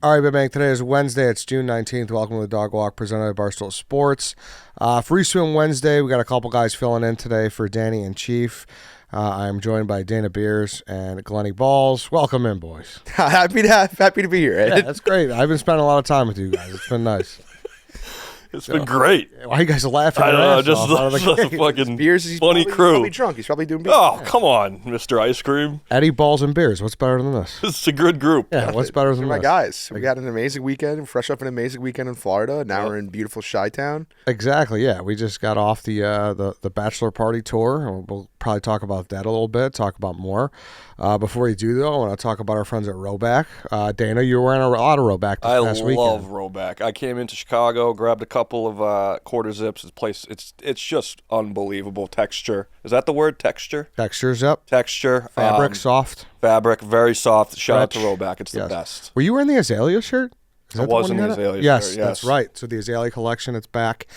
All right, Big Bang. Today is Wednesday. It's June 19th. Welcome to the Dog Walk presented by Barstool Sports. Free Swim Wednesday. We got a couple guys filling in today for Danny and Chief. I'm joined by Dana Beers and Glenny Balls. Welcome in, boys. happy to be here, Ed. Yeah, that's great. I've been spending a lot of time with you guys. It's been nice. It's been great. Why are you guys laughing? I don't know, just the a fucking Beers, he's funny probably, crew. He's probably drunk. He's probably doing beer. Oh, come on, Mr. Ice Cream. Eddie Balls and Beers. What's better than this? It's a good group. Yeah, what's better than my this? guys. We had an amazing weekend, fresh up an amazing weekend in Florida. Now we're in beautiful Chi-Town. Exactly, yeah. We just got off the Bachelor party tour, and we'll probably talk about that a little bit, talk about more. Before we do, though, I want to talk about our friends at Roback. Dana, you were wearing a lot of Roback this past weekend. I love Roback. I came into Chicago, grabbed a couple of quarter zips. It's just unbelievable texture. Is that the word, texture? Textures up. Texture. Fabric, soft. Fabric, very soft. Shout out to Stretch. Roback. It's the best. Were you wearing the Azalea shirt? Is I that the was one in you the had? Azalea Yes, shirt, yes. that's right. So the Azalea collection, it's back.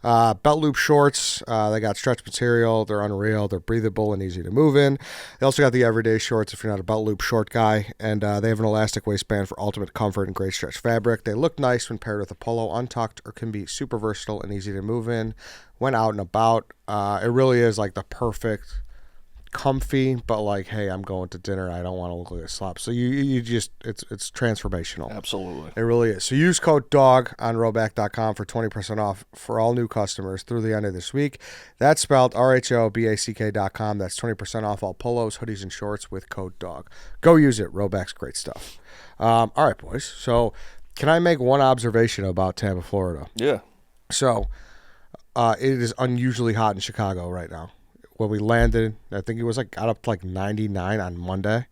Belt loop shorts, they got stretch material. They're unreal. They're breathable and easy to move in. They also got the everyday shorts if you're not a belt loop short guy. And they have an elastic waistband for ultimate comfort and great stretch fabric. They look nice when paired with a polo, untucked, or can be super versatile and easy to move in when out and about. It really is like the perfect comfy, but like, hey, I'm going to dinner. I don't want to look like a slob. So you just, it's transformational. Absolutely. It really is. So use code DOG on roback.com for 20% off for all new customers through the end of this week. That's spelled RHOBACK.com. That's 20% off all polos, hoodies, and shorts with code DOG. Go use it. Roback's great stuff. All right, boys. So can I make one observation about Tampa, Florida? Yeah. So it is unusually hot in Chicago right now. When we landed, I think it was got up to 99 on Monday.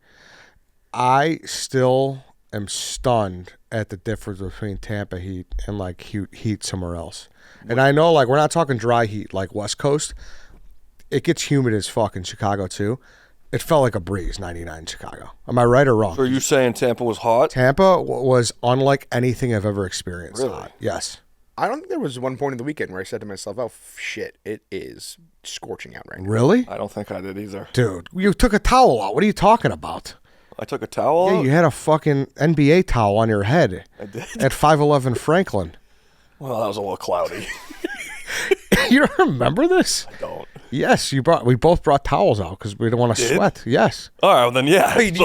I still am stunned at the difference between Tampa heat and heat somewhere else. And I know we're not talking dry heat like West Coast. It gets humid as fuck in Chicago too. It felt like a breeze, 99 in Chicago. Am I right or wrong? So are you saying Tampa was hot? Tampa was unlike anything I've ever experienced. Really? Hot. Yes. I don't think there was one point in the weekend where I said to myself, oh, shit, it is scorching out right now. Really? I don't think I did either. Dude, you took a towel out. What are you talking about? I took a towel Yeah, out? you had a fucking NBA towel on your head I did. at 511 Franklin. Well, that was a little cloudy. You don't remember this? I don't. Yes, we both brought towels out because we don't want to Did? sweat. Yes. All right, well then, yeah. It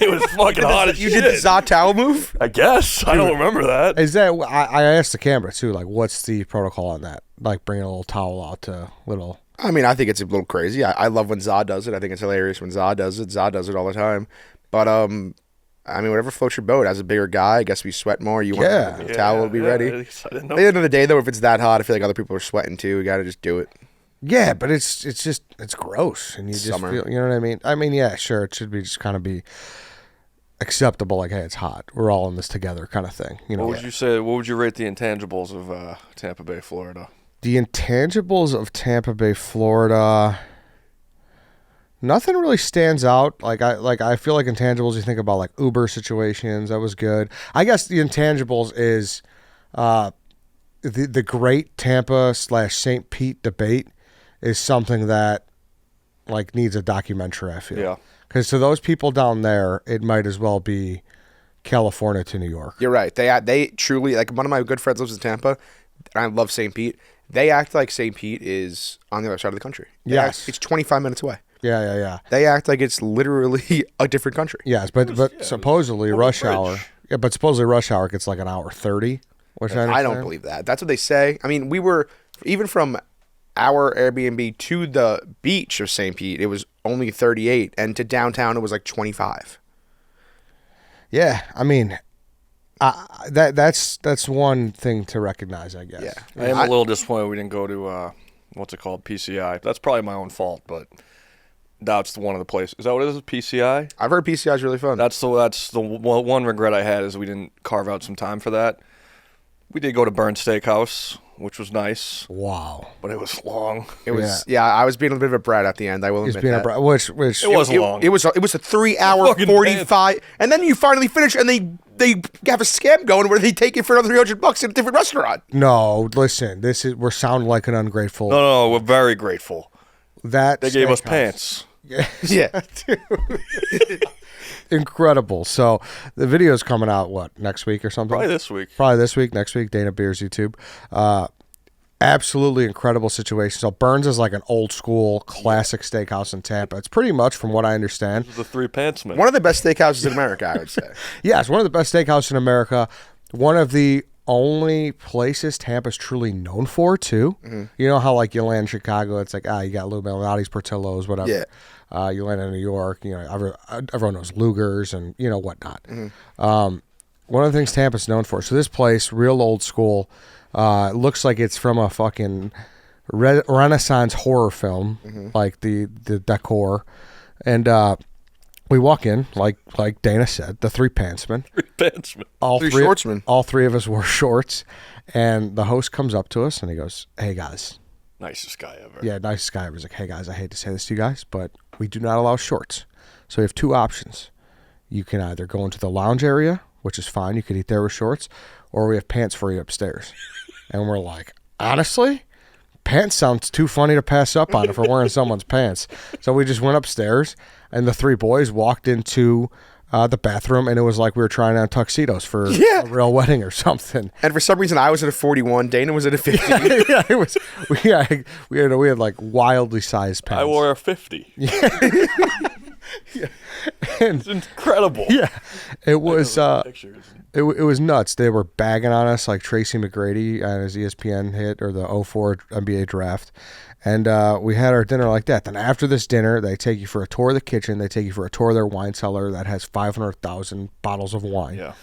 was fucking hot as You shit. did the Za towel move? I guess. I don't remember that. Is that I asked the camera too, what's the protocol on that? Bringing a little towel out to little. I mean, I think it's a little crazy. I love when Za does it. I think it's hilarious when Za does it. Za does it all the time. But, I mean, whatever floats your boat. As a bigger guy, I guess we sweat more. You want the towel to be ready. I didn't know. At the end of the day, though, if it's that hot, I feel like other people are sweating too. We got to just do it. Yeah, but it's gross, and you just Summer. feel, you know what I mean? I mean, yeah, sure, it should be just kind of be acceptable. Hey, it's hot. We're all in this together, kind of thing. You know. What would you say? What would you rate the intangibles of Tampa Bay, Florida? The intangibles of Tampa Bay, Florida. Nothing really stands out. I feel like intangibles. You think about Uber situations. That was good. I guess the intangibles is the great Tampa / St. Pete debate is something that needs a documentary. I feel. Yeah. Because to those people down there, it might as well be California to New York. You're right. They truly, one of my good friends lives in Tampa, and I love St. Pete. They act like St. Pete is on the other side of the country. Yes. It's 25 minutes away. Yeah. They act like it's literally a different country. Yes, but supposedly rush hour. Yeah, but supposedly rush hour gets an hour 30. Which I don't believe that. That's what they say. I mean, we were even from our Airbnb to the beach of St. Pete, it was only 38, and to downtown it was 25. Yeah, I mean, that's one thing to recognize, I guess. Yeah, I am a little disappointed we didn't go to what's it called, PCI. That's probably my own fault, but that's one of the places. Is that what it is? PCI? I've heard PCI is really fun. That's the one regret I had is we didn't carve out some time for that. We did go to Bern Steakhouse, which was nice. Wow. But it was long. It was, I was being a bit of a brat at the end. I will admit that. Which it was long. It was a 3-hour 45, and then you finally finish, and they have a scam going where they take it for another $300 at a different restaurant. No, listen, we're sounding like an ungrateful. No, we're very grateful. That They gave us steakhouse. pants. Yeah. Incredible. So the video is coming out, next week or something? Probably this week. Probably this week, next week, Dana Beers YouTube. Absolutely incredible situation. So Bern's is like an old school classic steakhouse in Tampa. It's pretty much, from what I understand, The Three Pantsman. One of the best steakhouses in America, I would say. yeah, it's one of the best steakhouses in America. One of the only places Tampa's truly known for, too. Mm-hmm. You know how, like, you land in Chicago, it's like, you got Lou Malnati's, Portillo's, whatever. Yeah. You land in New York, everyone knows Luger's and, whatnot. Mm-hmm. One of the things Tampa's known for. So this place, real old school, looks like it's from a fucking Renaissance horror film, like the decor. And we walk in, like Dana said, the Three Pantsmen. Three Pantsman. Three shortsmen. All three of us wore shorts. And the host comes up to us and he goes, "Hey, guys." Nicest guy ever. Yeah, nicest guy ever. He's like, "Hey, guys, I hate to say this to you guys, but we do not allow shorts. So we have two options. You can either go into the lounge area, which is fine. You could eat there with shorts, or we have pants for you upstairs." And we're like, honestly, pants sounds too funny to pass up on if we're wearing someone's pants. So we just went upstairs, and the three boys walked into the bathroom, and it was like we were trying on tuxedos for a real wedding or something. And for some reason, I was at a 41. Dana was at a 50. Yeah, it was. We had like wildly sized pants. I wore a 50. And, It's incredible. yeah, it was. Pictures. It was nuts. They were bagging on us like Tracy McGrady on his ESPN hit or the 04 NBA draft. And we had our dinner like that. Then after this dinner, they take you for a tour of the kitchen. They take you for a tour of their wine cellar that has 500,000 bottles of wine. Yeah.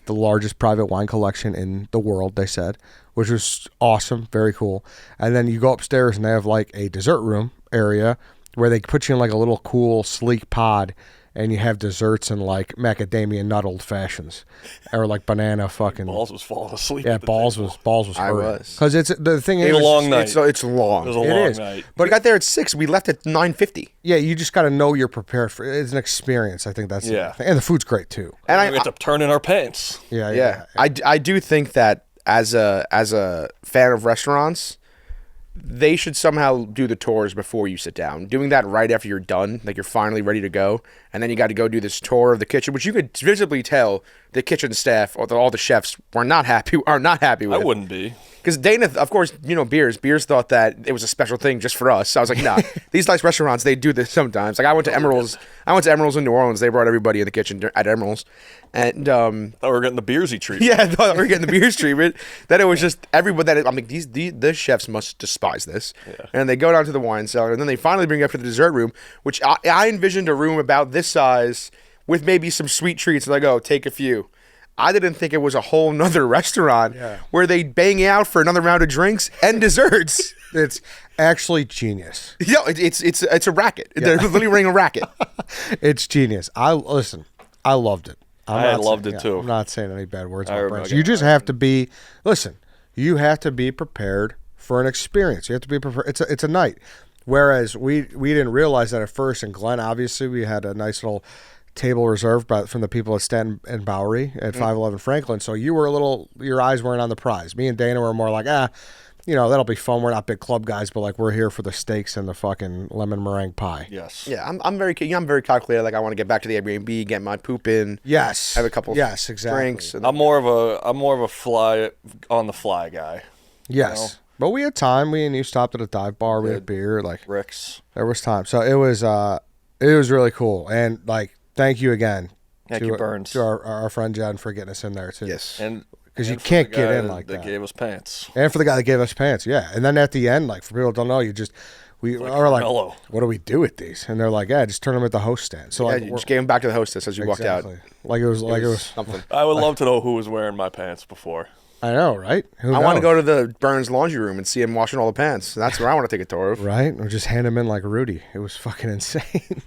The largest private wine collection in the world, they said, which was awesome, very cool. And then you go upstairs and they have like a dessert room area where they put you in like a little cool, sleek pod, and you have desserts and like macadamia nut old fashions, or like banana fucking. Balls was falling asleep. Yeah, at the balls table. was. I was. Because it's the thing It is was a long night. It's long. It was a It long is. night. But I got there at 6. We left at 9:50. Yeah, you just got to know you're prepared for it. It's an experience. I think that's Yeah. the thing. And the food's great too. And We had to turn in our pants. Yeah. I do think that as a fan of restaurants, they should somehow do the tours before you sit down. Doing that right after you're done, like you're finally ready to go, and then you got to go do this tour of the kitchen, which you could visibly tell the kitchen staff or all the chefs are not happy with. I wouldn't be. Because Dana, of course, Beers thought that it was a special thing just for us. So I was like, nah, these nice restaurants, they do this sometimes. Like I went to Emerald's in New Orleans. They brought everybody in the kitchen at Emerald's. And Thought we were getting the Beersy treatment. yeah, I thought we were getting the Beers treatment. Then it was just everybody. I'm like, the chefs must despise this. Yeah. And they go down to the wine cellar, and then they finally bring you up to the dessert room, which I envisioned a room about this size with maybe some sweet treats. And I go, take a few. I didn't think it was a whole nother restaurant where they bang you out for another round of drinks and desserts. It's actually genius. Yeah, it's a racket. They're literally running a racket. It's genius. I loved it. I loved it too. I'm not saying any bad words I about remember Bern's. You just have to be. Listen, you have to be prepared for an experience. You have to be prepared. It's a night. Whereas we didn't realize that at first. And Glenn, obviously, we had a nice little table reserved from the people at Stanton and Bowery at 511 Franklin. So you were your eyes weren't on the prize. Me and Dana were more like, that'll be fun. We're not big club guys, but like we're here for the steaks and the fucking lemon meringue pie. Yes. Yeah, I'm very calculated. Like I want to get back to the Airbnb, get my poop in. Yes. Have a couple. Yes, exactly. Drinks. And I'm more of a fly on the fly guy. Yes. You know? But we had time. You stopped at a dive bar. We had beer. Like Rick's. there was time. So it was really cool. And like, thank you again. Thank you, Burns. To our friend Jen for getting us in there too. yes. And Because you and for can't the get guy in like that. That gave us pants. And for the guy that gave us pants, yeah. And then at the end, like for people who don't know, we are like, Carmelo. what do we do with these? And they're like, just turn them at the host stand. So Yeah, like, you just gave them back to the hostess as you walked out. exactly. Like it was. something. I would love to know who was wearing my pants before. I know, right? Who I want to knows? go to the Burns laundry room and see him washing all the pants. That's where I want to take a tour of. Right? Or just hand him in like Rudy. It was fucking insane.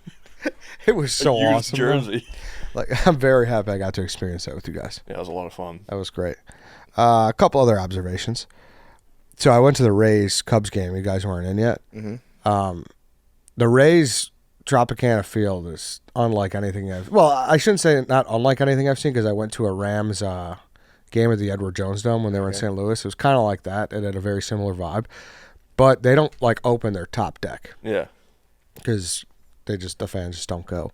It was so Used awesome. jersey. Like I'm very happy I got to experience that with you guys. Yeah, it was a lot of fun. That was great. A couple other observations. So I went to the Rays Cubs game. You guys weren't in yet. Mm-hmm. The Rays Tropicana Field is unlike anything I shouldn't say not unlike anything I've seen because I went to a Rams game at the Edward Jones Dome when they were in St. Louis. It was kind of like that. It had a very similar vibe. But they don't like open their top deck Yeah. because the fans just don't go.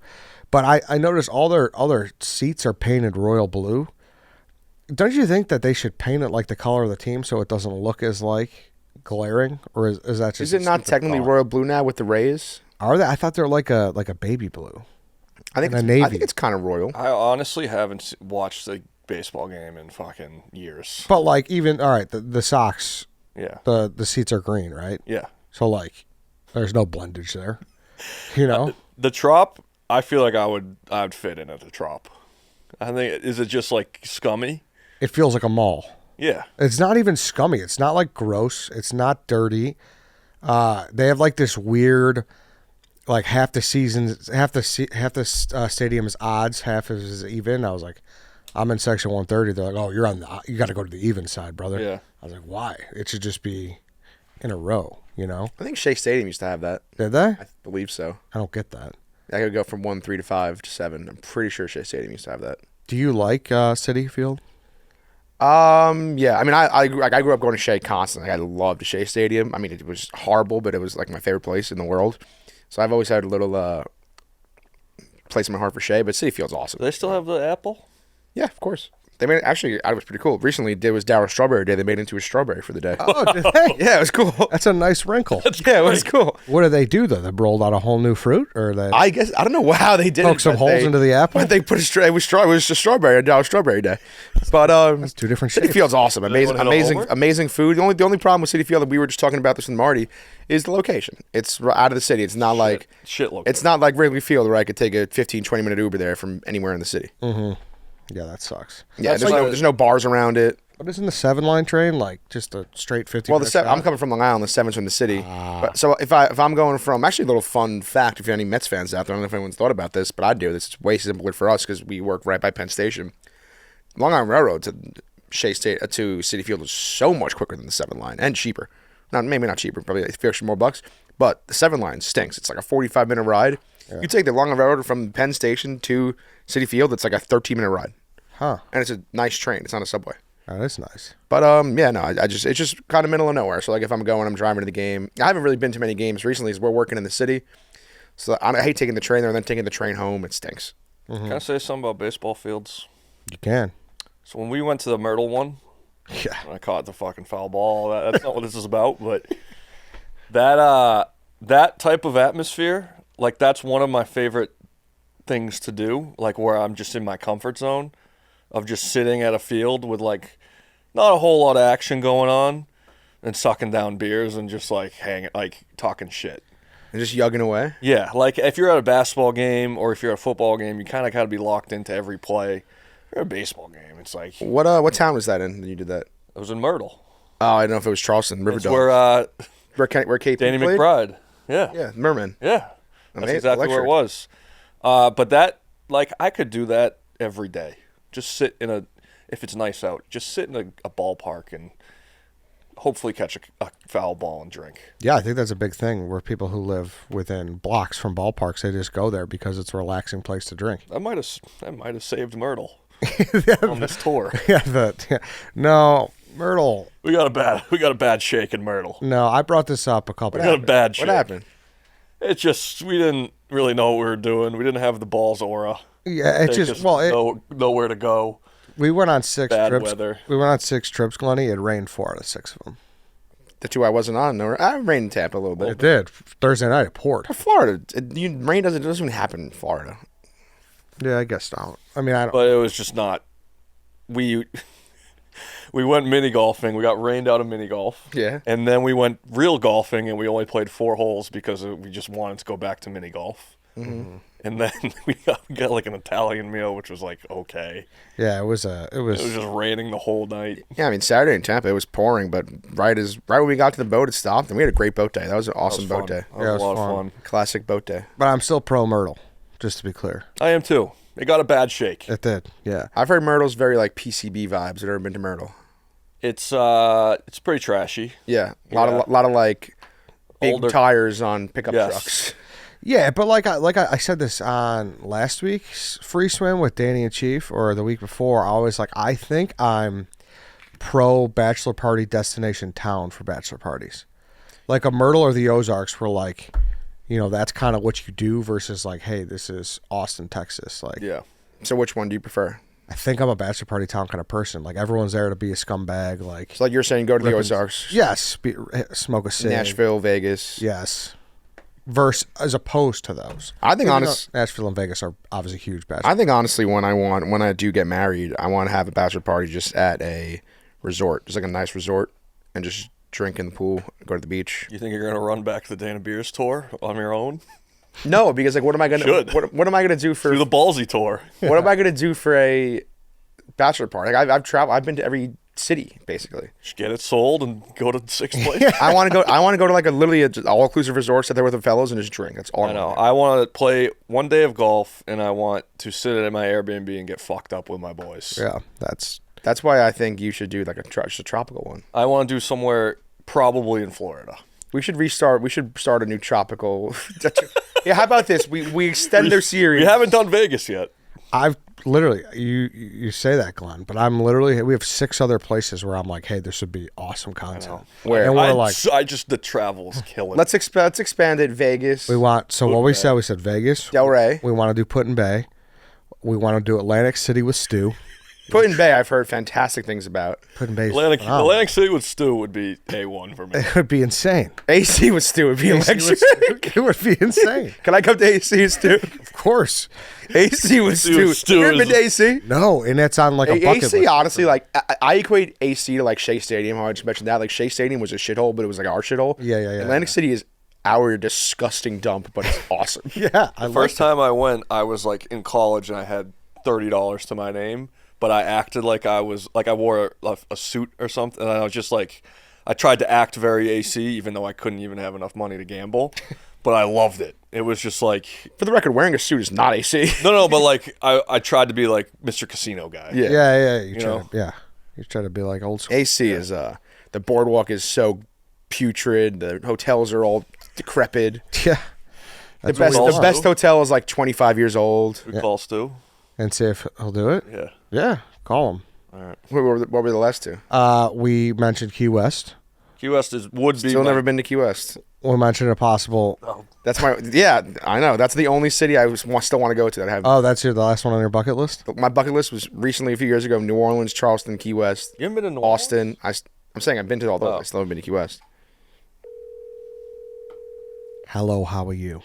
But I noticed all their seats are painted royal blue. Don't you think that they should paint it like the color of the team so it doesn't look as like glaring, or is that just? Is it not technically royal blue now with the Rays? Are they? I thought they're like a baby blue. I think navy. I think it's kind of royal. I honestly haven't watched a baseball game in fucking years. But like even all right, the Sox, Yeah. the seats are green, right? Yeah. So like, there's no blendage there. You know, The Trop, I feel like I'd fit in at the Trop. I think, is it just like scummy? it feels like a mall. Yeah. It's not even scummy. It's not like gross. It's not dirty. They have like this weird, like half the stadium is odds, half is even. I was like, I'm in section 130. They're like, oh, you got to go to the even side, brother. Yeah. I was like, why? It should just be in a row, you know? I think Shea Stadium used to have that. Did they? I believe so. I don't get that. I could go from 1, 3 to 5 to 7. I'm pretty sure Shea Stadium used to have that. Do you like City Field? Yeah. I mean, I grew up going to Shea constantly. I loved Shea Stadium. I mean, it was horrible, but it was like my favorite place in the world. So I've always had a little place in my heart for Shea. But City Field's awesome. Do they still have the apple? Yeah, of course. They made it, actually, it was pretty cool. Recently, there was Dower Strawberry Day. They made it into a strawberry for the day. Oh, did they? Yeah, it was cool. That's a nice wrinkle. Yeah, it was cool. What do they do though? They rolled out a whole new fruit, or they I guess I don't know how they did poke it. some but holes into the apple? But they put it was just strawberry. Dower Strawberry Day. But That's two different City shapes. Field's awesome. anyone hit a homer? Amazing food. The only problem with City Field, and we were just talking about this with Marty, is the location. It's out of the city. It's not like Shit look. it's not like Wrigley Field where I could take a 15, 20-minute Uber there from anywhere in the city. Yeah, that sucks. Yeah, That's there's no bars around it. But isn't the 7-line train like just a straight 50? Well, I'm coming from Long Island. The 7's from the city. But so if I'm going from, actually a little fun fact, if you have any Mets fans out there, I don't know if anyone's thought about this, but I do. This is way simpler for us because we work right by Penn Station. Long Island Railroad to Shea State to City Field is so much quicker than the 7 line and cheaper. Maybe not cheaper, probably like a few extra more bucks. But the 7 line stinks. It's like a 45-minute ride. Yeah. You take the Long Island Railroad from Penn Station to City Field, it's like a 13-minute ride. Huh. And it's a nice train. It's not a subway. Oh, that's nice. But yeah, no, it's just kind of middle of nowhere. So like if I'm driving to the game. I haven't really been to many games recently because we're working in the city. So I hate taking the train there and then taking the train home. It stinks. Can I say something about baseball fields? You can. So when we went to the Myrtle one, Yeah. I caught the fucking foul ball. That's not what this is about, but that type of atmosphere, like that's one of my favorite things to do, like where I'm just in my comfort zone of just sitting at a field with like not a whole lot of action going on and sucking down beers and just like talking shit. And just yugging away. Yeah, like if you're at a basketball game or if you're at a football game, you kind of got to be locked into every play. If you're at a baseball game, it's like what town was that in that you did that? it was in Myrtle. Oh, I don't know if it was Charleston, That's Riverdale. where Where KP Danny played? McBride. Yeah. Yeah, Merman. Yeah. That's Amazing. exactly where it was. But that, like, I could do that every day. Just sit if it's nice out, just sit in a ballpark and hopefully catch a foul ball and drink. Yeah, I think that's a big thing where people who live within blocks from ballparks, they just go there because it's a relaxing place to drink. That might have saved Myrtle on this tour. No, Myrtle. We got a bad shake in Myrtle. No, I brought this up a couple We got a bad shake. What happened? It's just we didn't really know what we were doing. We didn't have the balls aura. Yeah, it's just nowhere to go. We went on 6 Bad trips. weather. We went on 6 trips, Glenny. It rained 4 out of 6 of them. The 2 I wasn't on. No, I rained in Tampa a little bit. It did. Thursday night, it poured. Florida, rain doesn't even happen in Florida. Yeah, I guess not. I mean, I don't. But it was just not. We went mini golfing. We got rained out of mini golf. Yeah. And then we went real golfing, and we only played 4 holes because we just wanted to go back to mini golf. Mm-hmm. And then we got like an Italian meal, which was like okay. Yeah, it was. It was just raining the whole night. Yeah, I mean Saturday in Tampa it was pouring, but right when we got to the boat, it stopped, and we had a great boat day. That was an awesome boat day. That was a lot of fun. Classic boat day. But I'm still pro Myrtle, just to be clear. I am too. It got a bad shake. It did. Yeah. I've heard Myrtle's very like PCB vibes. I've never been to Myrtle. It's pretty trashy. Yeah, a lot of like big Older tires on pickup Yes. trucks. Yeah, but like I said this on last week's free swim with Danny and Chief, or the week before, I think I'm pro bachelor party destination town for bachelor parties. Like a Myrtle or the Ozarks were like that's kind of what you do versus like, hey, this is Austin, Texas. Like, Yeah. So which one do you prefer? I think I'm a bachelor party town kind of person. Like, everyone's there to be a scumbag. Like, So like you're saying, go to the Rippins. Ozarks, yes, smoke a cig. Nashville, Vegas. Yes. As opposed to those. I think Nashville and Vegas are obviously huge bachelor. I think honestly, when I do get married, I want to have a bachelor party just at a resort, just like a nice resort, and just drink in the pool, go to the beach. You think you're gonna run back the Dana Beers tour on your own? No, because like, what am I gonna what am I gonna do for Do the ballsy tour. what am I gonna do for a bachelor party? Like, I've traveled. I've been to every city basically. Just get it sold and go to sixth place. I want to go to like literally an all inclusive resort, sit there with the fellows, and just drink. That's all I know. I want to play one day of golf, and I want to sit at my Airbnb and get fucked up with my boys. Yeah. That's why I think you should do like just a tropical one. I want to do somewhere probably in Florida. We should restart. We should start a new tropical. Yeah, how about this? We extend their series. We haven't done Vegas yet. I've literally, you say that, Glenn, but we have 6 other places where I'm like, hey, this would be awesome content. Where? And we're the travel's killing. Let's expand it. Vegas. what we said Vegas. Delray. We want to do Put in Bay. We want to do Atlantic City with Stu. Put in Bay, I've heard fantastic things about. Put in Bay. Atlantic City with Stu would be A1 for me. It would be insane. AC with Stu would be electric. It would be insane. Can I come to AC with Stu? Of course. AC with Stu. Stu You ever been to is- AC? No, and that's on like a bucket AC, list. honestly, like I equate AC to like Shea Stadium. How I just mentioned that, like Shea Stadium was a shithole, but it was like our shithole. Yeah. Atlantic City is our disgusting dump, but it's awesome. Yeah. First time I went, I was like in college and I had $30 to my name, but I acted like I wore a suit or something, and I was just like, I tried to act very AC, even though I couldn't even have enough money to gamble, but I loved it. It was just like, For the record, wearing a suit is not AC. no, but like I tried to be like Mr. Casino guy. Yeah. Yeah. know? You try to be like old school. AC is the boardwalk is so putrid. The hotels are all decrepit. Yeah. The That's what best we the want. best hotel is like 25 years old. We call Stu. And see if he'll do it. Yeah. Yeah. Call him. All right. What were the last two? We mentioned Key West. Key West would be Still never been to Key West. We mentioned a possible. That's I know. That's the only city I still want to go to that I have. Oh, that's the last one on your bucket list? My bucket list was recently a few years ago: New Orleans, Charleston, Key West, You haven't been to New Orleans? Austin. I'm saying I've been to all those. I still haven't been to Key West. Hello, how are you?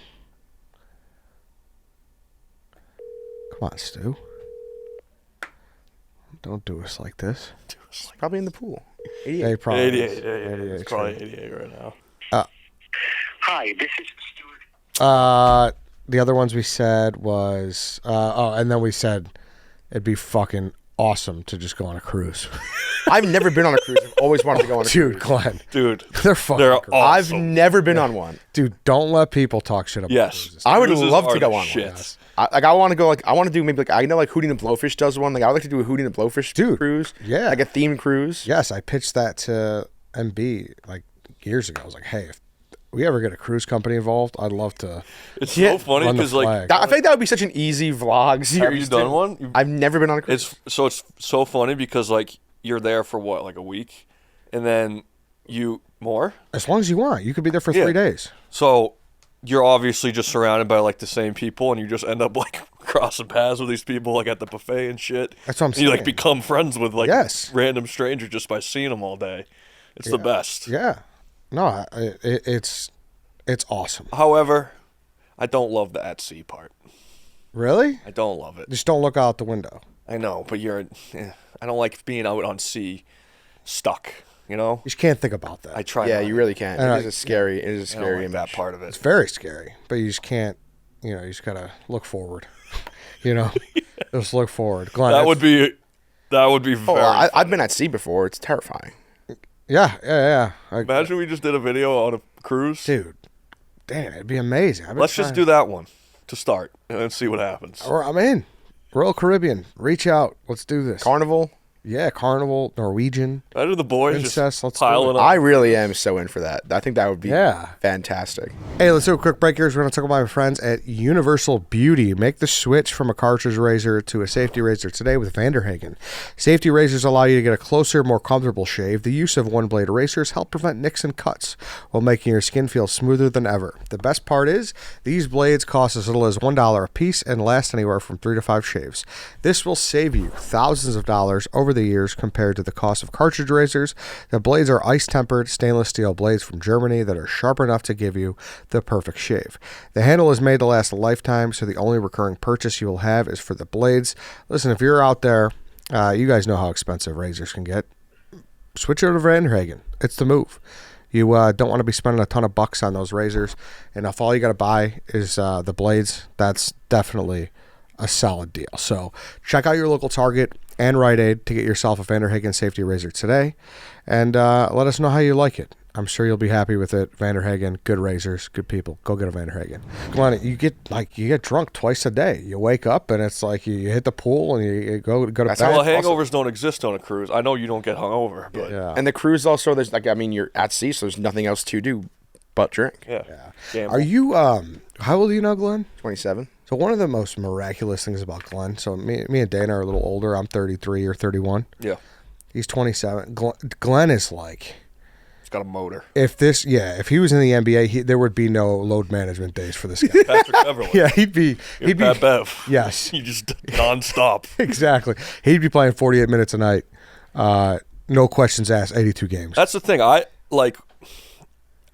Come on, Stu. Don't do us like this. Probably in the pool. 88. Yeah, he probably 88. is. Yeah. 88, It's probably 88 right now. Hi, this is Stuart. The other ones we said was, and then we said it'd be fucking awesome to just go on a cruise. I've never been on a cruise. I've always wanted to go on a Dude, cruise. Glenn. Dude, They're fucking they're great. I've awesome. never been on one. Dude, don't let people talk shit about Yes. cruises. I would Cruises love are to go the on shit. one. I want to go. I want to do maybe like I know like Hootie and the Blowfish does one. Like I would like to do a Hootie and the Blowfish Dude, cruise. yeah. like a themed cruise. Yes, I pitched that to MB like years ago. I was like, hey, if we ever get a cruise company involved, I'd love to. It's Yeah, so funny run the because like flag. I think that would be such an easy vlog series. have you done too. one? I've never been on a cruise. It's so funny because like you're there for what, like a week, and then more. As long as you want. You could be there for Yeah. 3 days. So you're obviously just surrounded by like the same people, and you just end up like crossing paths with these people like at the buffet and shit. That's what I'm And you like saying. become friends with like Yes. random strangers just by seeing them all day. It's the best. Yeah. No, it's awesome. However, I don't love the at sea part. Really? I don't love it. Just don't look out the window. I know, but I don't like being out on sea stuck. You know, You just can't think about that. I try. Yeah, not. you really can. And It is a scary. It is a I don't scary like image. that part of it. It's very scary, but you just can't. You just gotta look forward. Just look forward. Glenn, That would be Oh, very. I've been at sea before. It's terrifying. Yeah. Imagine we just did a video on a cruise. Dude, damn, it'd be amazing. Let's just do that one to start and then see what happens. I'm in. Royal Caribbean, reach out. Let's do this. Carnival. Yeah, Carnival, Norwegian. Why do the boys Incest, just let's do piling it. up? I really am so in for that. I think that would be Yeah. fantastic. Hey, let's do a quick break here. We're going to talk about my friends at Universal Beauty. Make the switch from a cartridge razor to a safety razor today with Vanderhagen. Safety razors allow you to get a closer, more comfortable shave. The use of one-blade razors help prevent nicks and cuts while making your skin feel smoother than ever. The best part is these blades cost as little as $1 a piece and last anywhere from 3 to 5 shaves. This will save you thousands of dollars over the years compared to the cost of cartridge razors. The blades are ice-tempered stainless steel blades from Germany that are sharp enough to give you the perfect shave. The handle is made to last a lifetime, so the only recurring purchase you will have is for the blades. Listen, if you're out there, you guys know how expensive razors can get. Switch over to Vanderhagen. It's the move. You don't want to be spending a ton of bucks on those razors, and if all you got to buy is the blades, that's definitely a solid deal. So check out your local Target and Rite Aid to get yourself a Vanderhagen safety razor today, and let us know how you like it. I'm sure you'll be happy with it. Vanderhagen, good razors, good people. Go get a Vanderhagen. Glenny, you get drunk twice a day. You wake up and it's like you hit the pool and you go to bed. Well, hangovers don't exist on a cruise. I know you don't get hungover, but Yeah. And the cruise also, there's you're at sea, so there's nothing else to do but drink. yeah. Gamble. Are you how old are you now, Glenn? 27. So one of the most miraculous things about Glenn, so me and Dana are a little older. I'm 33 or 31. Yeah. He's 27. Glenn is like, It's got a motor. if he was in the NBA, there would be no load management days for this guy. Patrick Beverly. Yeah, he'd be Pat Bev. yes, You just nonstop. exactly. He'd be playing 48 minutes a night. No questions asked, 82 games. That's the thing. I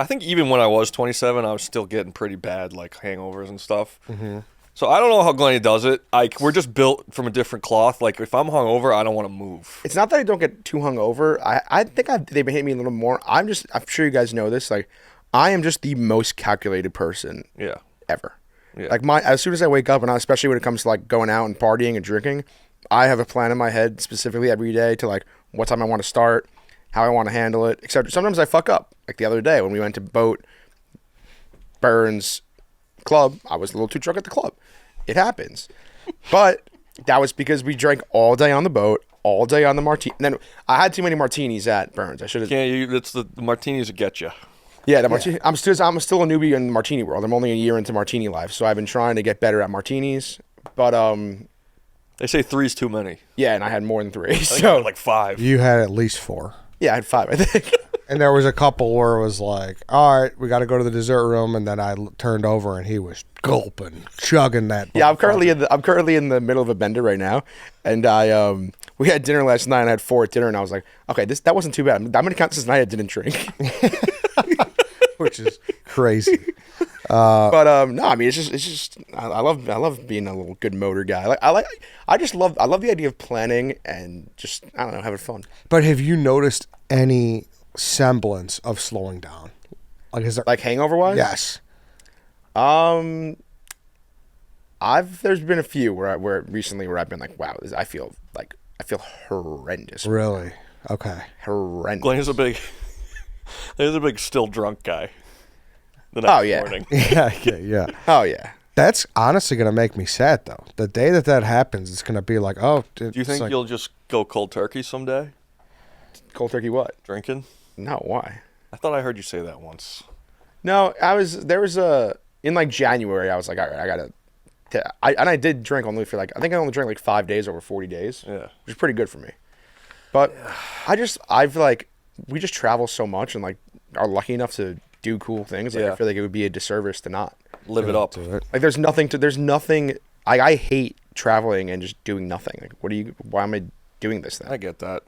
think even when I was 27, I was still getting pretty bad, like hangovers and stuff. Mm-hmm. So I don't know how Glenny does it. We're just built from a different cloth. Like if I'm hungover, I don't want to move. It's not that I don't get too hungover. I think they've been hitting me a little more. I'm sure you guys know this. Like, I am just the most calculated person Yeah. ever. Yeah. Like as soon as I wake up, and especially when it comes to like going out and partying and drinking, I have a plan in my head specifically every day to like what time I want to start, how I want to handle it, etc. Sometimes I fuck up. Like the other day when we went to Bern's club, I was a little too drunk at the club. It happens. But that was because we drank all day on the boat, all day on the martini. And then I had too many martinis at Bern's. I should have. It's the martinis that get you. Yeah, the martini. I'm still a newbie in the martini world. I'm only a year into martini life, so I've been trying to get better at martinis. But They say 3's too many. yeah, and I had more than 3. I think I So had like 5. You had at least 4. yeah, I had 5, I think. And there was a couple where it was like, all right, we got to go to the dessert room, and then I turned over and he was gulping, chugging that. Yeah, I'm currently in the middle of a bender right now, and we had dinner last night. And I had 4 at dinner, and I was like, okay, that wasn't too bad. I'm gonna count this night I didn't drink. Which is crazy. But no, I mean it's just I love being a little good motor guy. I love the idea of planning and just I don't know, having fun. But have you noticed any semblance of slowing down? Like, is there? Like hangover wise? Yes. There's been a few where recently where I've been like, wow, I feel horrendous. Really? Okay. Horrendous. Glenny's a big still drunk guy. The next yeah. morning. Yeah. Oh yeah. That's honestly going to make me sad, though. The day that happens, it's going to be like, oh. Do you think you'll just go cold turkey someday? Cold turkey what? Drinking? No, why? I thought I heard you say that once. No, in like January, I was like, all right, I did drink only for like, I think I only drank like 5 days over 40 days. Yeah. Which is pretty good for me. But we just travel so much and like are lucky enough to do cool things. Like, Yeah. I feel like it would be a disservice to not. Live it up. Like there's nothing, I hate traveling and just doing nothing. Like why am I doing this then? I get that.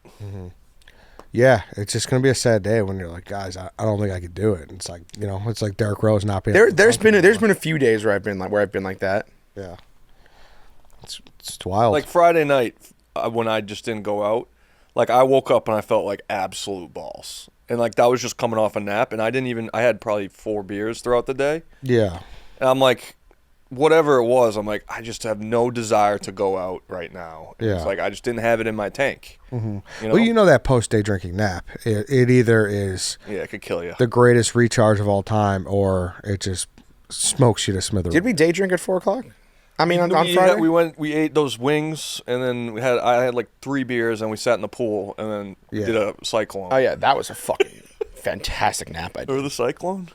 Yeah, it's just going to be a sad day when you're like, guys, I don't think I could do it. It's like, it's like Derrick Rose not being. There's been a few days where I've been like that. Yeah. It's wild. Like Friday night when I just didn't go out, like I woke up and I felt like absolute balls. And like that was just coming off a nap and I had probably 4 beers throughout the day. Yeah. And I'm like, whatever it was, I'm like, I just have no desire to go out right now. And It's Yeah. like I just didn't have it in my tank. Mm-hmm. Well, that post-day drinking nap, it either is Yeah, it could kill you. the greatest recharge of all time or it just smokes you to smithereens. Did we day drink at 4:00? I mean, on we Friday? We ate those wings, and then I had like 3 beers, and we sat in the pool, and then did a cyclone. Oh, yeah, that was a fucking fantastic nap I did. Or the cyclone?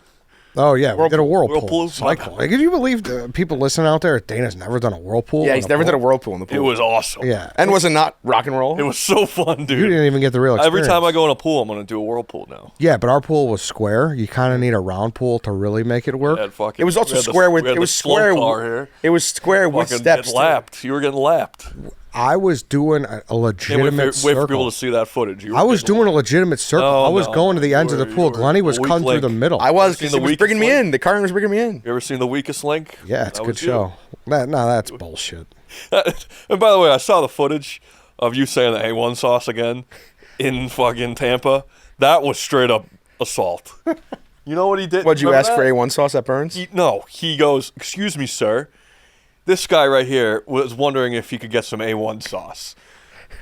Oh, yeah, we did a whirlpool. Cycle. Could you believe people listening out there? Dana's never done a whirlpool. Yeah, he's never done a whirlpool in the pool. It was awesome. Yeah. And was it not rock and roll? It was so fun, dude. You didn't even get the real experience. Every time I go in a pool, I'm going to do a whirlpool now. Yeah, but our pool was square. You kind of need a round pool to really make it work. It was also square with it was square. It was square with steps. Lapped. You were getting lapped. I was doing a legitimate circle. Wait for people to see that footage. I was doing a legitimate circle. I was going to the ends of the pool. Glenny was cutting through the middle. I was, because he was bringing me in. The car was bringing me in. You ever seen The Weakest Link? Yeah, it's a good show. No, that's bullshit. And by the way, I saw the footage of you saying the A1 sauce again in fucking Tampa. That was straight up assault. You know what he did? What'd you ask for A1 sauce at Bern's? He goes, "Excuse me, sir. This guy right here was wondering if he could get some A1 sauce."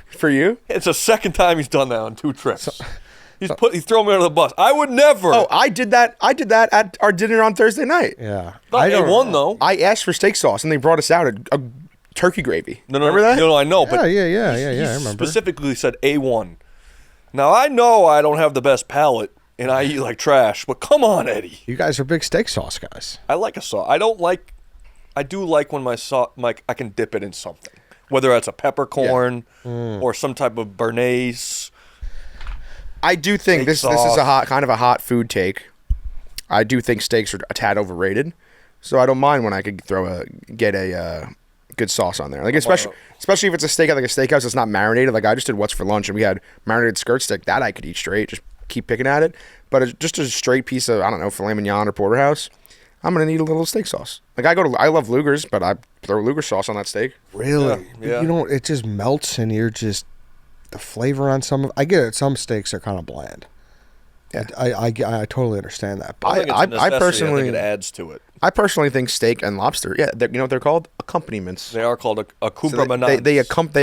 For you? It's the second time he's done that on 2 trips. He's thrown me under the bus. I would never. Oh, I did that at our dinner on Thursday night. Yeah. Not A1 though. I asked for steak sauce, and they brought us out a turkey gravy. No, remember that? No, I know. But Yeah, he I remember. specifically said A1. Now, I know I don't have the best palate, and I eat like trash, but come on, Eddie. You guys are big steak sauce guys. I like a sauce. I do like when my sauce, I can dip it in something, whether that's a peppercorn or some type of béarnaise. I do think this is a kind of a hot food take. I do think steaks are a tad overrated, so I don't mind when I could get a good sauce on there. Like especially if it's a steak at like a steakhouse that's not marinated. Like I just did What's for Lunch, and we had marinated skirt steak that I could eat straight. Just keep picking at it. But just a straight piece of, I don't know, filet mignon or porterhouse, I'm gonna need a little steak sauce. Like I love Luger's, but I throw Luger sauce on that steak. Really? Yeah. You know, it just melts, and you're just the flavor on some. I get it. Some steaks are kind of bland. Yeah, I totally understand that. But I personally think it adds to it. I personally think steak and lobster. Yeah, you know what they're called? Accompaniments. They are called accompaniments. So they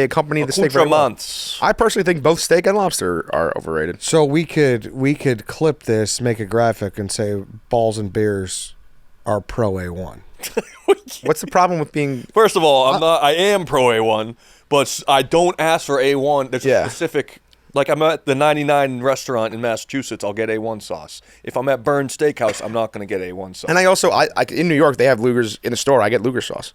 accompany the steak very well. I personally think both steak and lobster are overrated. So we could clip this, make a graphic, and say Balls and Beers are pro A1. What's the problem with being? First of all, I am pro A1, but I don't ask for A1. There's a specific. Like I'm at the 99 restaurant in Massachusetts, I'll get A1 sauce. If I'm at Bern Steakhouse, I'm not going to get A1 sauce. And I also, in New York, they have Luger's in the store. I get Luger sauce.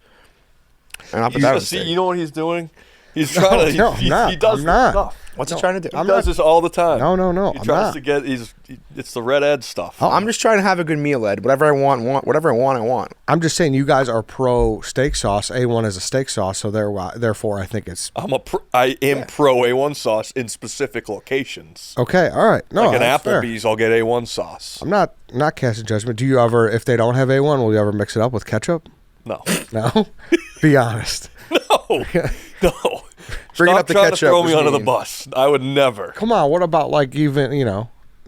And I'll put that on the steak. You know what he's doing? He's trying to. He does this stuff. What's he trying to do? He does this all the time. No. He tries to get. It's the red Ed stuff. I'm just trying to have a good meal, Ed. Whatever I want. Whatever I want. I'm just saying, you guys are pro steak sauce. A1 is a steak sauce, so therefore, I think it's. I am pro A1 sauce in specific locations. Okay, all right. No, like an fair. Applebee's, I'll get A1 sauce. I'm not casting judgment. Do you ever, if they don't have A1, will you ever mix it up with ketchup? No. No. Be honest. No. Bringing up the ketchup. To throw me under the bus. I would never. Come on. What about like even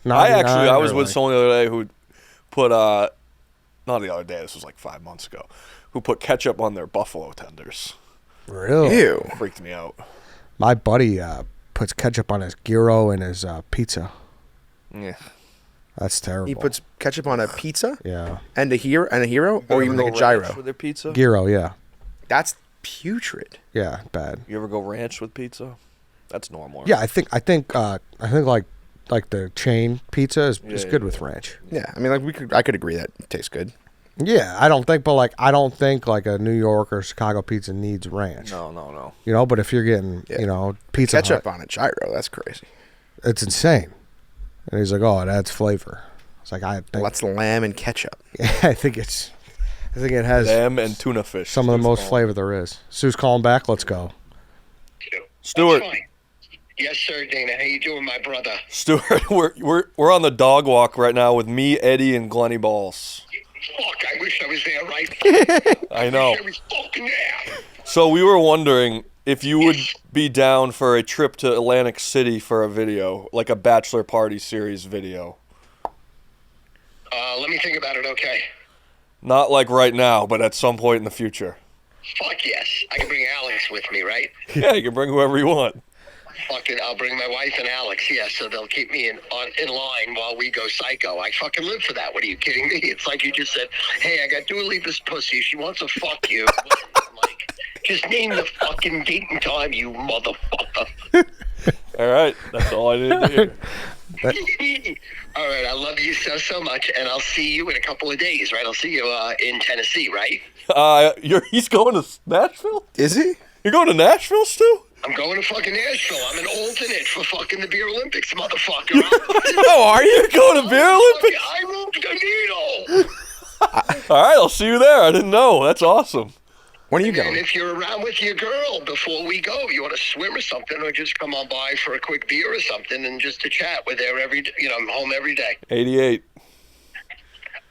I was with someone the other day who put not the other day. This was like 5 months ago. Who put ketchup on their buffalo tenders? Really? Ew. Freaked me out. My buddy puts ketchup on his gyro and his pizza. Yeah. That's terrible. He puts ketchup on a pizza. Yeah. And a hero, or even like a gyro. With their pizza? Gyro, yeah. That's putrid. Yeah, bad. You ever go ranch with pizza? That's normal. Yeah, I think like the chain pizza is good with ranch. Yeah, I mean, I could agree that it tastes good. Yeah, I don't think like a New York or Chicago pizza needs ranch. No. You know, but if you're getting pizza ketchup Hut, on a gyro, that's crazy. it's insane. And he's like, "Oh, it adds flavor." It's like that's lamb and ketchup. Yeah, I think it has lamb and tuna fish. Some of the most flavor there is. Sue's calling back. Let's go. Stuart. Yes, sir, Dana. How you doing, my brother? Stuart, we're on the dog walk right now with me, Eddie, and Glenny Balls. Fuck, I wish I was there right I know. I was fucking there. So we were wondering if you would be down for a trip to Atlantic City for a video, like a bachelor party series video. Let me think about it, okay? Not like right now, but at some point in the future. Fuck yes. I can bring Alex with me, right? Yeah, you can bring whoever you want. Fucking, I'll bring my wife and Alex, yeah, so they'll keep me in line while we go psycho. I fucking live for that. What are you kidding me? It's like you just said, hey, I got Dua Lipa's pussy. She wants to fuck you. I'm like, Just name the fucking date and time, you motherfucker. All right, that's all I needed to hear. All right, I love you so much, and I'll see you in a couple of days, right? I'll see you in Tennessee, right? He's going to Nashville? Is he? You're going to Nashville, Stu? I'm going to fucking Nashville. I'm an alternate for fucking the Beer Olympics, motherfucker. Oh, are you? You're going to Beer Olympics? I moved the needle. All right, I'll see you there. I didn't know. That's awesome. When are you And going? if you're around with your girl before we go, you want to swim or something, or just come on by for a quick beer or something, and just to chat. We're there I'm home every day. 88.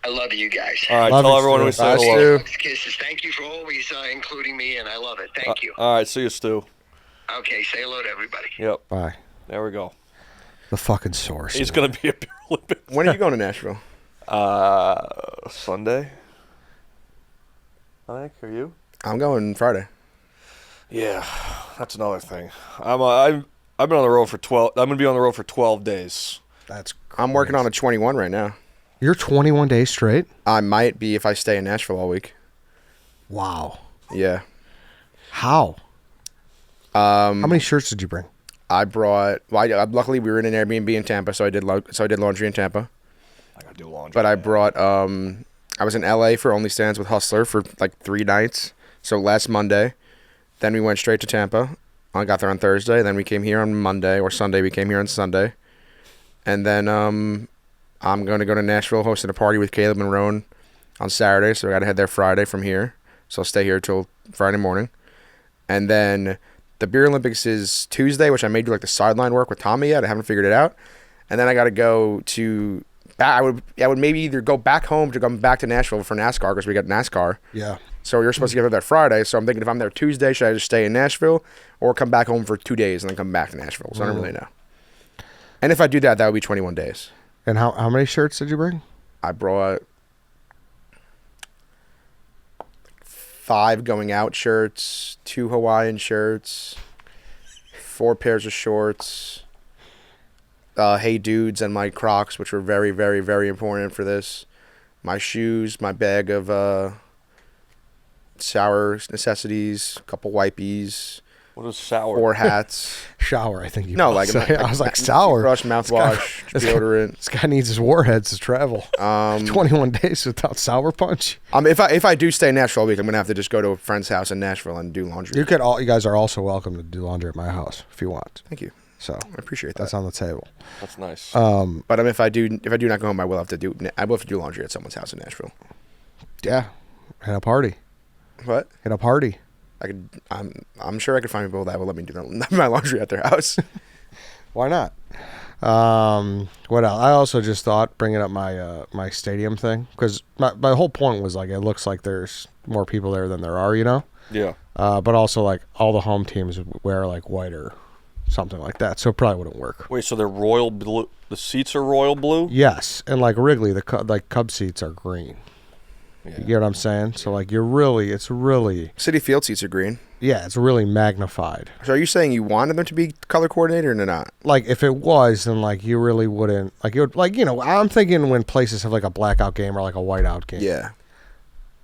I love you guys. All right, Love tell you, everyone we Stu. say Bye, hello. Stu. Kisses. Thank you for always including me, and I love it. Thank you. All right, see you, Stu. Okay, say hello to everybody. Yep. Bye. There we go. The fucking source. He's going to be a Beer Olympics. When are you going to Nashville? Sunday, I think. Are you? I'm going Friday. Yeah, that's another thing. I've been on the road for 12. I'm gonna be on the road for 12 days. That's I'm working on a 21 right now. You're 21 days straight? I might be if I stay in Nashville all week. Wow. Yeah. How? How many shirts did you bring? I brought. Well, luckily we were in an Airbnb in Tampa, so I did laundry in Tampa. I gotta do laundry. But I brought. I was in LA for Only Stands with Hustler for like 3 nights. So last Monday, then we went straight to Tampa. I got there on Thursday. Then we came here on Monday or Sunday. We came here on Sunday, and then I'm going to go to Nashville, hosting a party with Caleb and Roan on Saturday. So I got to head there Friday from here. So I'll stay here till Friday morning, and then the Beer Olympics is Tuesday, which I may do like the sideline work with Tommy yet. I haven't figured it out, and then I got to go to. I would maybe either go back home to come back to Nashville for NASCAR because we got NASCAR. Yeah. So you're supposed to get there that Friday. So I'm thinking if I'm there Tuesday, should I just stay in Nashville or come back home for 2 days and then come back to Nashville? So I don't really know. And if I do that, that would be 21 days. And how many shirts did you bring? I brought 5 going out shirts, 2 Hawaiian shirts, 4 pairs of shorts, Hey Dudes and my Crocs, which were very, very, very important for this. My shoes, my bag of sour necessities, a couple wipies, What is sour? 4 hats. Shower, I think you No, both like say. I was like, sour. Brush, mouthwash, deodorant. This guy needs his warheads to travel. 21 days without sour punch. If I do stay in Nashville all week, I'm gonna have to just go to a friend's house in Nashville and do laundry. You guys are also welcome to do laundry at my house if you want. Thank you. So I appreciate that. that's on the table. That's nice. But if I do not go home, I will have to do laundry at someone's house in Nashville. Yeah, hit a party. What? Hit a party. I'm sure I could find people that will let me do my laundry at their house. Why not? What else? I also just thought bringing up my stadium thing because my whole point was like it looks like there's more people there than there are, you know. yeah. But also like all the home teams would wear like white or something like that, so it probably wouldn't work. Wait, so they're royal blue? The seats are royal blue? Yes, and like Wrigley, the Cub seats are green. Yeah. You get what I'm saying? So like it's really City Field seats are green. yeah, it's really magnified. So are you saying you wanted them to be color coordinated or not? Like if it was, then like you really wouldn't like it would like I'm thinking when places have like a blackout game or like a whiteout game. Yeah.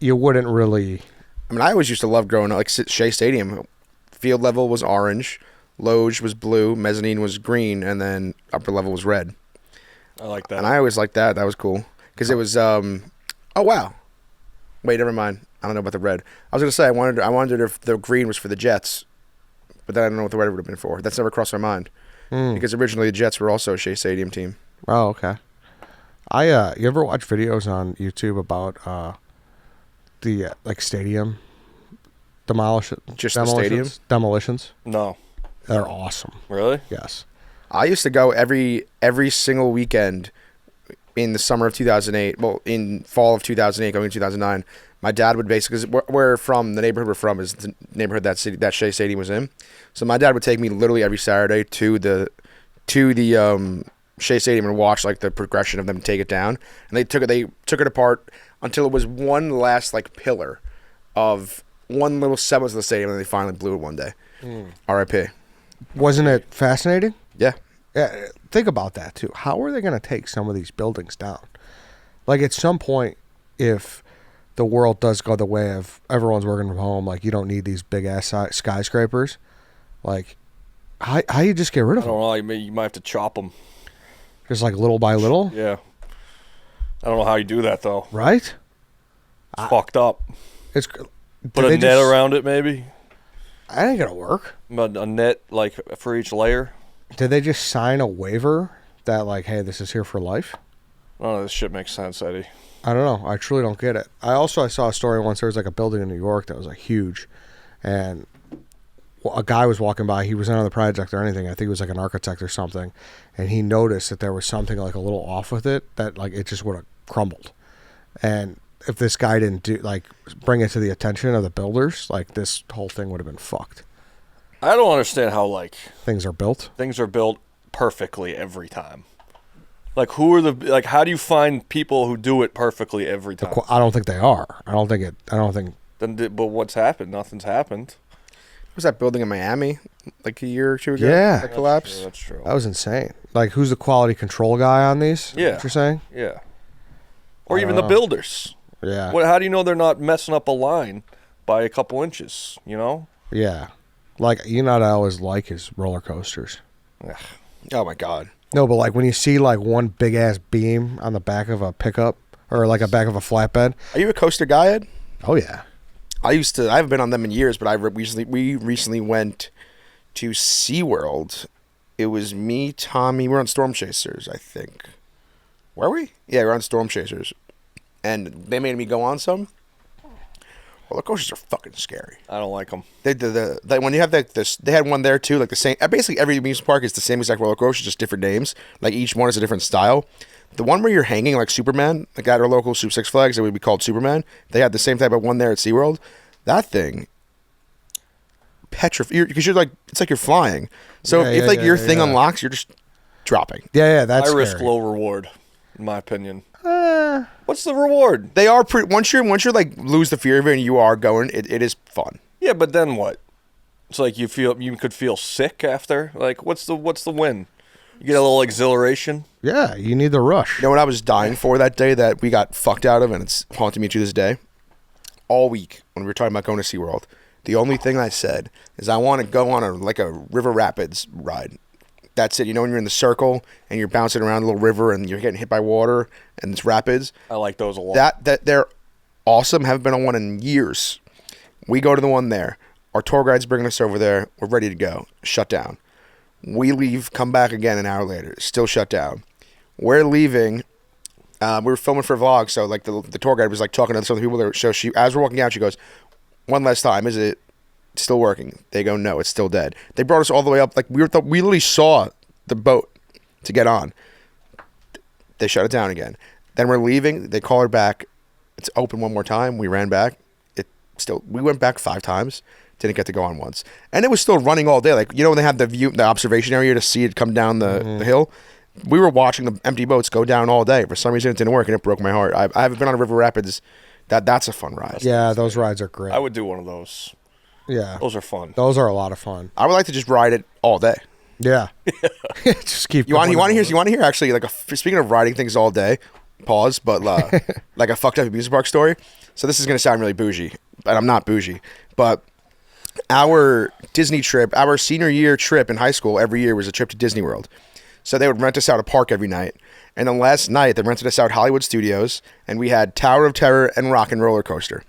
You wouldn't really. I mean, I always used to love growing up. Like Shea Stadium, field level was orange, loge was blue, mezzanine was green, and then upper level was red. I like that. And I always liked that. That was cool because it was. Oh wow. Wait, never mind. I don't know about the red. I was gonna say I wondered if the green was for the Jets, but then I don't know what the red would have been for. That's never crossed my mind because originally the Jets were also a Shea Stadium team. Oh, okay. You ever watch videos on YouTube about the like stadium Just the stadium? demolitions? No. They're awesome. Really? Yes. I used to go every single weekend in the summer of 2008. Well, in fall of 2008, going into 2009. My dad would basically, because we're from, the neighborhood we're from is the neighborhood that Shea Stadium was in. So my dad would take me literally every Saturday to the Shea Stadium and watch like the progression of them take it down. And they took it apart until it was one last like pillar of one little semblance of the stadium, and they finally blew it one day. R.I.P. Wasn't it fascinating? Yeah. Yeah. Think about that too. How are they going to take some of these buildings down? Like at some point, if the world does go the way of everyone's working from home, like you don't need these big ass skyscrapers. Like, how you just get rid of I don't them? know. You might have to chop them. Just like little by little, Yeah. I don't know how you do that though. right? It's fucked up. It's Put a net around it, maybe. I ain't gonna work. A net like for each layer. Did they just sign a waiver that like, hey, this is here for life? None of this shit makes sense, Eddie. I don't know. I truly don't get it. I saw a story once. There was like a building in New York that was like huge, and a guy was walking by. He wasn't on the project or anything. I think he was like an architect or something, and he noticed that there was something like a little off with it, that like it just would have crumbled. And if this guy didn't bring it to the attention of the builders, like this whole thing would have been fucked. I don't understand how like Things are built. things are built perfectly every time. Like how do you find people who do it perfectly every time? I don't think they are. I don't think. But what's happened? Nothing's happened. Was that building in Miami like a year or two ago? Yeah. That collapsed? That's true. That was insane. Like, who's the quality control guy on these? Yeah. What you're saying? Yeah. Or even the builders. Yeah. How do you know they're not messing up a line by a couple inches, you know? Yeah. Like, you know what I always like is roller coasters. Oh, my God. No, but like when you see like one big ass beam on the back of a pickup or like a back of a flatbed. Are you a coaster guy, Ed? Oh yeah. I haven't been on them in years, but we recently went to SeaWorld. It was me, Tommy, we're on Storm Chasers, I think. Were we? Yeah, we're on Storm Chasers. And they made me go on some. Roller coasters are fucking scary. I don't like them. When you have this, they had one there too, like the same. Basically, every amusement park is the same exact roller coaster, just different names. Like each one is a different style. The one where you're hanging like Superman, like at our local Six Flags, it would be called Superman. They had the same type of one there at SeaWorld. That thing, because you're like, it's like you're flying. So if your thing unlocks, you're just dropping. Yeah, that's I risk scary. low reward, in my opinion. What's the reward? They are once you're like lose the fear of it and you are going, it is fun. Yeah, but then what? It's like you could feel sick after. Like what's the win? You get a little exhilaration. Yeah, you need the rush. You know what I was dying for that day that we got fucked out of, and it's haunting me to this day? All week when we were talking about going to SeaWorld, the only thing I said is I want to go on a river rapids ride. That's it. You know when you're in the circle and you're bouncing around a little river and you're getting hit by water and it's rapids? I like those a lot. That they're awesome. Haven't been on one in years. We go to the one there. Our tour guide's bringing us over there. We're ready to go. Shut down. We leave, come back again an hour later. Still shut down. We're leaving. We were filming for a vlog, so like the tour guide was like talking to some of the people there. So as we're walking out, she goes, "One last time, is it still working?" They go, "No, it's still dead." They brought us all the way up. Like we literally saw the boat to get on. They shut it down again. Then we're leaving. They call her back. It's open one more time. We ran back. We went back 5 times. Didn't get to go on once. And it was still running all day. Like, you know, when they have the observation area to see it come down the hill. We were watching the empty boats go down all day. For some reason, it didn't work, and it broke my heart. I haven't been on a river rapids. That's a fun ride. Yeah, those rides are great. I would do one of those. Yeah. Those are fun. Those are a lot of fun. I would like to just ride it all day. Yeah. Just keep You want going. to hear actually speaking of riding things all day, pause, but like a fucked up amusement park story. So this is going to sound really bougie, but I'm not bougie. But our Disney trip, our senior year trip in high school every year was a trip to Disney World. So they would rent us out a park every night. And then last night, they rented us out Hollywood Studios, and we had Tower of Terror and Rock and Roller Coaster.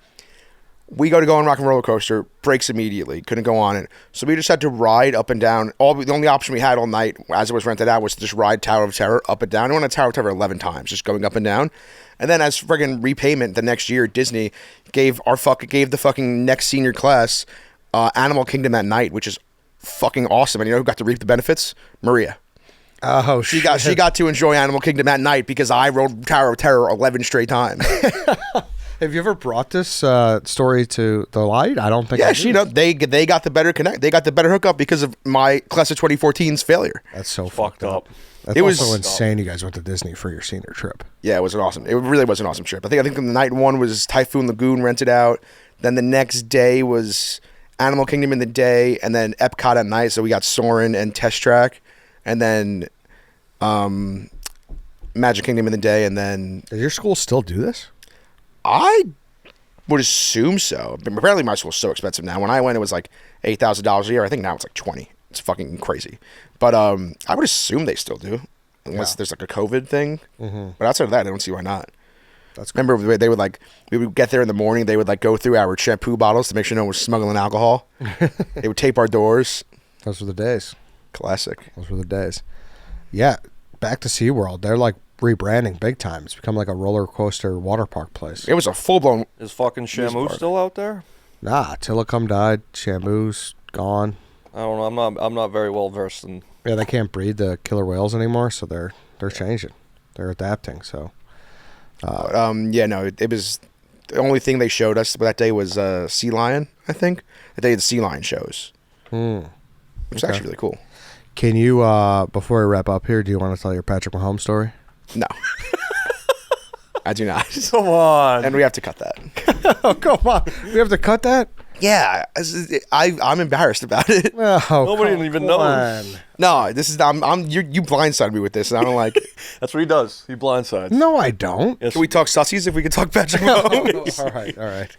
We go on Rock and Roller Coaster, breaks immediately, couldn't go on it. So we just had to ride up and down. The only option we had all night, as it was rented out, was to just ride Tower of Terror up and down. I went on Tower of Terror 11 times, just going up and down. And then as friggin' repayment, the next year, Disney gave the fucking next senior class Animal Kingdom that night, which is fucking awesome. And you know who got to reap the benefits? Maria. Oh, She got to enjoy Animal Kingdom that night because I rode Tower of Terror 11 straight times. Have you ever brought this story to the light? I don't think. Yeah, I did. they got the better connect. They got the better hookup because of my class of 2014's failure. That's so Fucked up. That's It was- also insane. You guys went to Disney for your senior trip. Yeah, it was awesome. It really was an awesome trip. I think the night one was Typhoon Lagoon rented out. Then the next day was Animal Kingdom in the day, and then Epcot at night. So we got Soarin' and Test Track, and then Magic Kingdom in the day, and then Does your school still do this? I would assume so. But apparently my school's so expensive now. When I went, it was like $8,000 a year. I think now it's like 20. It's fucking crazy. But I would assume they still do, unless there's like a COVID thing. But outside of that, I don't see why not. Remember, they would like, we would get there in the morning. They would like go through our shampoo bottles to make sure no one was smuggling alcohol. They would tape our doors. Those were the days. Classic. Those were the days. Yeah, back to SeaWorld. They're like rebranding big time. It's become like a roller coaster water park place. It was a full blown. Is fucking Shamu still out there? Nah, Tillicum died. Shamu's gone. I don't know. I'm not very well versed in. Yeah, they can't breed the killer whales anymore, so they're changing. They're adapting. So. It was the only thing they showed us that day was sea lion. I think the day of the sea lion shows. Which is actually really cool. Can you, before we wrap up here, do you want to tell your Patrick Mahomes story? No. I do not. Come on. And we have to cut that. Oh, come on. We have to cut that? Yeah. I'm embarrassed about it. Oh, Nobody even knows. No, this is you blindsided me with this, and I don't like it. That's what he does. He blindsides. No, I don't. Yes. Can we talk sussies if we can talk Patrick Mahomes? All right.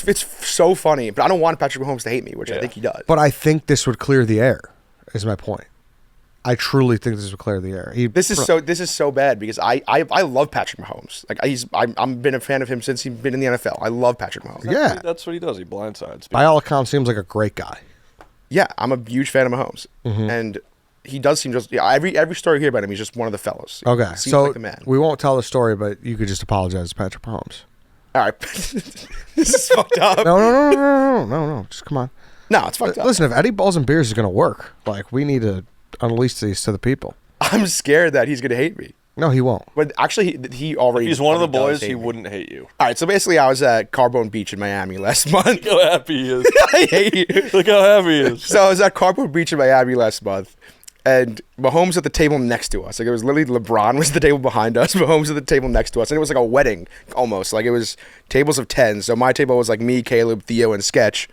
It's so funny, but I don't want Patrick Mahomes to hate me, which I think he does. But I think this would clear the air, is my point. I truly think this would clear the air. This is so bad because I love Patrick Mahomes. Like I've been a fan of him since he's been in the NFL. I love Patrick Mahomes. Yeah. That's what he does. He blindsides. By all accounts, seems like a great guy. Yeah, I'm a huge fan of Mahomes, and he does seem just every story you hear about him, he's just one of the fellows. Okay, Seems so like the man. we won't tell the story, but you could just apologize to Patrick Mahomes. All right, this is fucked up. No, just come on. No, it's fucked up. Listen, if Eddie Balls and Beers is going to work, like we need to unleash these to the people. I'm scared that he's gonna hate me. No, he won't. But actually, he already. If he's one of the already boys, does hate he me. wouldn't hate you. All right, so basically, I was at Carbone Beach in Miami last month. Look how happy he is. I hate you. Look how happy he is. So I was at Carbone Beach in Miami last month, and Mahomes at the table next to us. Like it was literally LeBron was at the table behind us. Mahomes at the table next to us, and it was like a wedding almost. Like it was tables of 10. So my table was like me, Caleb, Theo, and Sketch.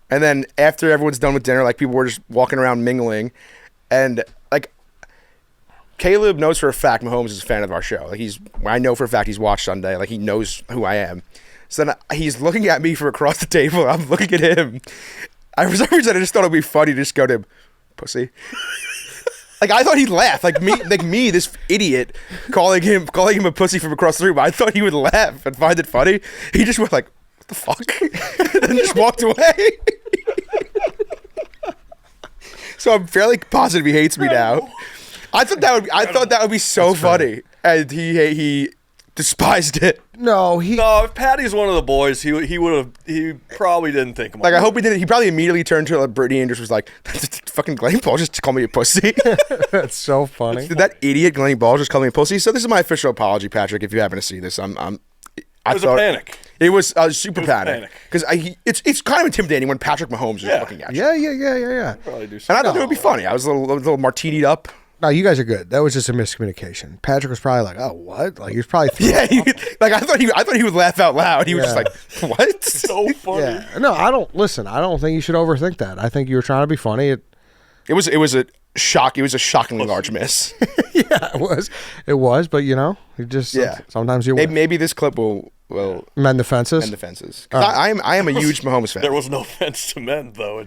And then after everyone's done with dinner, like people were just walking around mingling, and like Caleb knows for a fact Mahomes is a fan of our show. Like I know for a fact he's watched Sunday. Like he knows who I am. So then he's looking at me from across the table. I'm looking at him. For some reason, I just thought it'd be funny to just go to him, pussy. Like I thought he'd laugh. Like me, this idiot, calling him a pussy from across the room. I thought he would laugh and find it funny. He just went like, "What the fuck?" and then just walked away. So I'm fairly positive he hates me now. I thought that would be so funny, and he despised it. No, if Patty's one of the boys, he probably didn't think about Like it. I hope he did. He probably immediately turned to Brittany and just was like, "Fucking Glenny Balls just call me a pussy." that's so funny. Did that idiot Glenny Balls just call me a pussy? So this is my official apology, Patrick. If you happen to see this, It was a panic. It was a super panic panic. because it's kind of intimidating when Patrick Mahomes is looking at you. Yeah. Probably do And I something. thought it would be funny. I was a little martinied up. No, you guys are good. That was just a miscommunication. Patrick was probably like, "Oh, what?" Like he was probably Yeah, I thought he would laugh out loud. He was just like, "What?" So funny. Yeah. No, I don't think you should overthink that. I think you were trying to be funny. It was a shock. It was a shockingly large miss. Yeah, it was, but you just sometimes you win. Maybe this clip will Mend the fences. mend the fences. 'Cause I am a huge Mahomes fan. There was no fence to mend, though.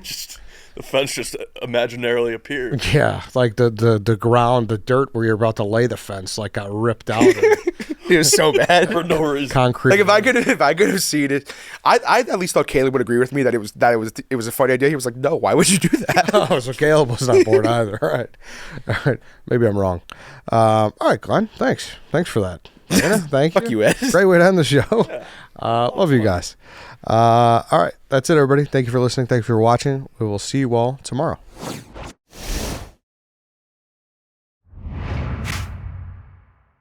The fence just imaginarily appeared. Yeah, like the ground, the dirt where you're about to lay the fence, like got ripped out. It was so bad. For no reason. Concrete. Like if I could have seen it, I at least thought Caleb would agree with me that it was a funny idea. He was like, "No, why would you do that?" Oh, so Caleb was not bored either. All right. Maybe I'm wrong. All right, Glenn. Thanks for that. Yeah, thank you. Fuck you, Ed. Great way to end the show. Love you guys. All right, that's it, everybody. Thank you for listening. Thank you for watching. We will see you all tomorrow.